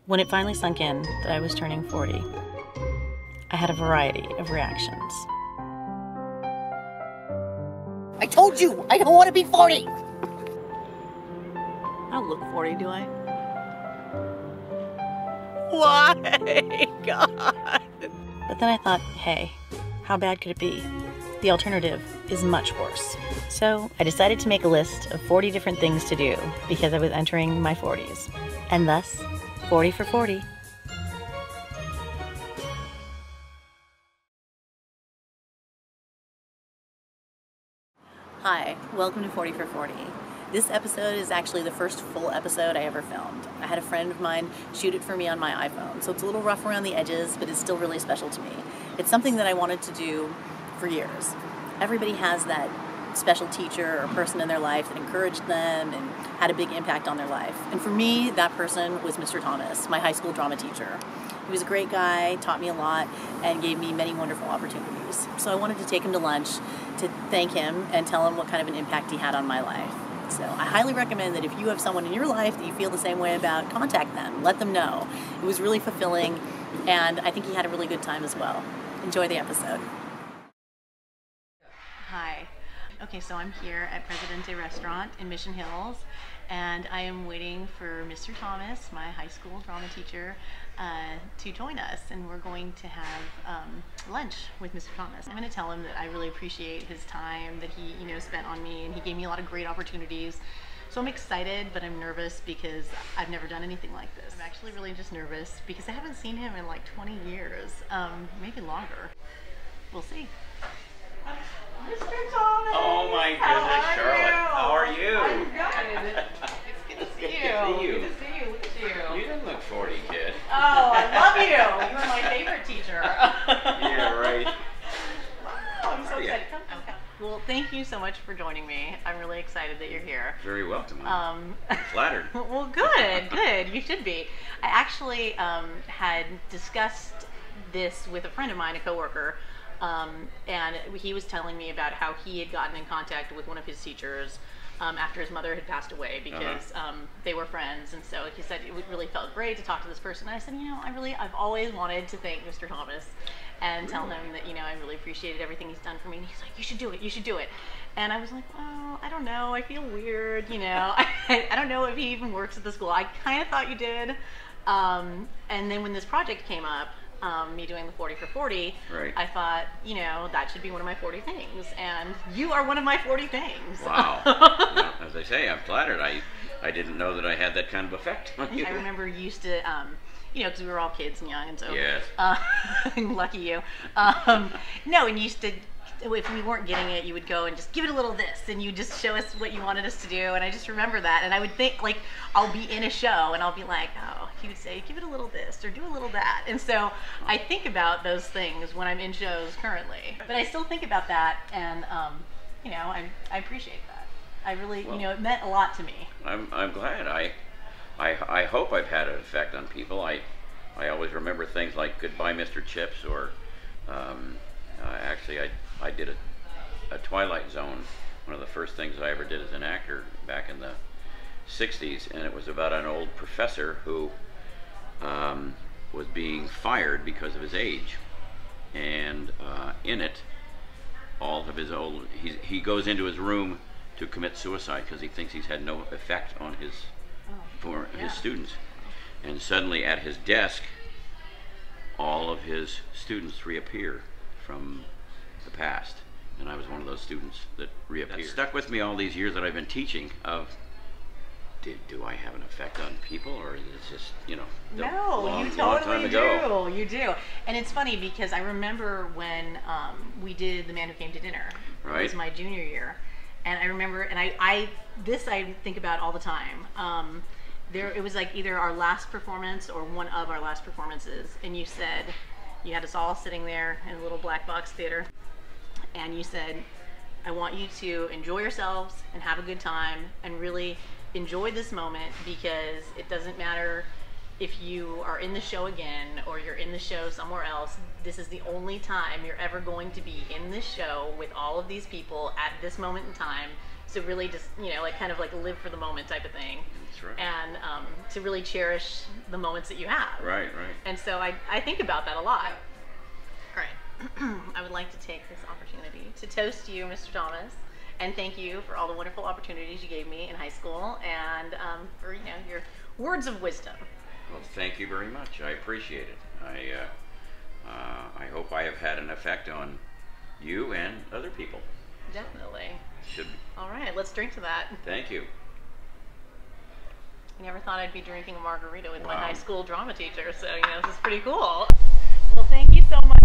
When it finally sunk in that I was turning 40, I had a variety of reactions. I told you, I don't want to be 40! I don't look 40, do I? Why? God! But then I thought, hey, how bad could it be? The alternative is much worse. So I decided to make a list of 40 different things to do because I was entering my 40s. And thus, 40 for 40. Hi, welcome to 40 for 40. This episode is actually the first full episode I ever filmed. I had a friend of mine shoot it for me on my iPhone, so it's a little rough around the edges, but it's still really special to me. It's something that I wanted to do for years. Everybody has that special teacher or person in their life that encouraged them and had a big impact on their life. And for me, that person was Mr. Thomas, my high school drama teacher. He was a great guy, taught me a lot, and gave me many wonderful opportunities. So I wanted to take him to lunch to thank him and tell him what kind of an impact he had on my life. So I highly recommend that if you have someone in your life that you feel the same way about, contact them, let them know. It was really fulfilling, and I think he had a really good time as well. Enjoy the episode. Hi. Okay, so I'm here at Presidente restaurant in Mission Hills, and I am waiting for Mr. Thomas, my high school drama teacher, to join us, and we're going to have lunch with Mr. Thomas. I'm going to tell him that I really appreciate his time that he, spent on me, and he gave me a lot of great opportunities. So I'm excited, but I'm nervous because I've never done anything like this. I'm actually really just nervous because I haven't seen him in like 20 years, maybe longer. We'll see. Mr. Thomas! Oh my goodness, Charlotte. How are you? I'm good. It's good to see you. Good to see you. Look at you. You didn't look 40, kid. Oh, I love you. You are my favorite teacher. Yeah, right. Wow, I'm so excited. Come. Well, thank you so much for joining me. I'm really excited that you're here. Very welcome. I'm flattered. Well, good. You should be. I actually had discussed this with a friend of mine, a coworker. And he was telling me about how he had gotten in contact with one of his teachers after his mother had passed away because they were friends, and so he said it really felt great to talk to this person. And I said, I've always wanted to thank Mr. Thomas and tell him that, I really appreciated everything he's done for me. And he's like, you should do it. And I was like, well, I don't know, I feel weird, I don't know if he even works at the school. I kind of thought you did. And then when this project came up, me doing the 40 for 40, right. I thought, that should be one of my 40 things, and you are one of my 40 things. Wow. As I say, I'm flattered. I didn't know that I had that kind of effect on you. I remember you used to, because we were all kids and young, and so, yes. Lucky you. No, and you used to, if we weren't getting it, you would go and just give it a little this, and you just show us what you wanted us to do, and I just remember that, and I would think, like, I'll be in a show, and I'll be like, oh, he would say, give it a little this, or do a little that, and so I think about those things when I'm in shows currently, but I still think about that, and, I appreciate that. I really, it meant a lot to me. I'm glad. I hope I've had an effect on people. I always remember things like Goodbye, Mr. Chips, or actually I did a Twilight Zone, one of the first things I ever did as an actor back in the 60s, and it was about an old professor who was being fired because of his age, and in it, all of his old, he goes into his room to commit suicide because he thinks he's had no effect on his students, and suddenly at his desk all of his students reappear from the past, and I was one of those students that reappeared. That stuck with me all these years that I've been teaching of, do I have an effect on people, or is it just, no, you totally do. You do. And it's funny because I remember when we did The Man Who Came to Dinner. Right. It was my junior year. And I remember, and I think about all the time. It was like either our last performance or one of our last performances, and you said, you had us all sitting there in a little black box theater, and you said, I want you to enjoy yourselves and have a good time and really enjoy this moment, because it doesn't matter if you are in the show again or you're in the show somewhere else. This is the only time you're ever going to be in this show with all of these people at this moment in time. to really just, you know, like kind of like live for the moment type of thing. That's right. And to really cherish the moments that you have. Right, right. And so I think about that a lot. All right. I would like to take this opportunity to toast you, Mr. Thomas, and thank you for all the wonderful opportunities you gave me in high school, and for, you know, your words of wisdom. Well, thank you very much. I appreciate it. I hope I have had an effect on you and other people. Definitely. Should be. All right, let's drink to that. Thank you. I never thought I'd be drinking a margarita with my Wow. high school drama teacher, so, you know, this is pretty cool. Well, thank you so much.